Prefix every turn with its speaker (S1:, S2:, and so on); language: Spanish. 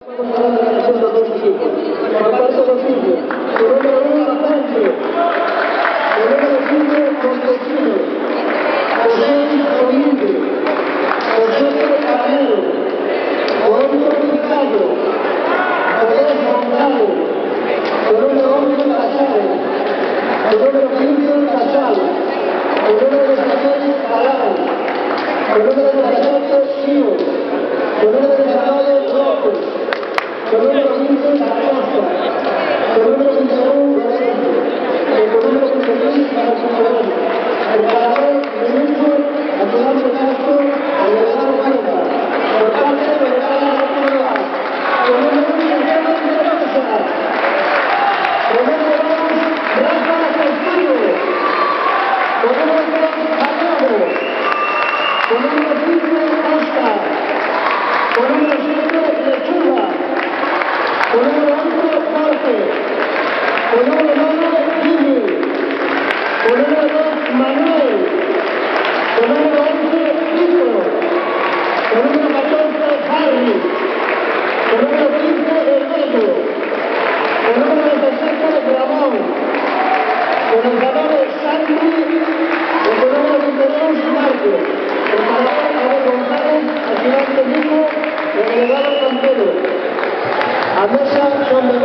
S1: Contra la relación de los dos equipos. Por parte de los indios, el número 1, Atlante. El número 15, Montesinos. José Domínguez. José Caramelo. Juanito Ricardo. José González. El número 11, Cachares. El número 15, Cachal. El número 16, Palau. El número 17, Sío. El número 19, López. El número 15, Acosta. El número 21, Lorenzo. El número 26, Barcelona. El parador Benito, Antonio Castro, el delegado Cuenca. Por parte del delegado Roca. El número 1, Santiago Mendoza. El número 2, Rafa Castillo. El número 3, Jacobo. El número 15, Oscar. El número 7, Lechuga. El número 11, Jorge. El número 9, Jimmy. El número 2, Manuel. El número 11, Víctor. El número 14, Harry. El número 15, Hermelo. El número 17, Ramón. El jugador Sandy. El número 22, Marco. El parador Abel González, ayudante Nico. El delegado Campero. A mesa son de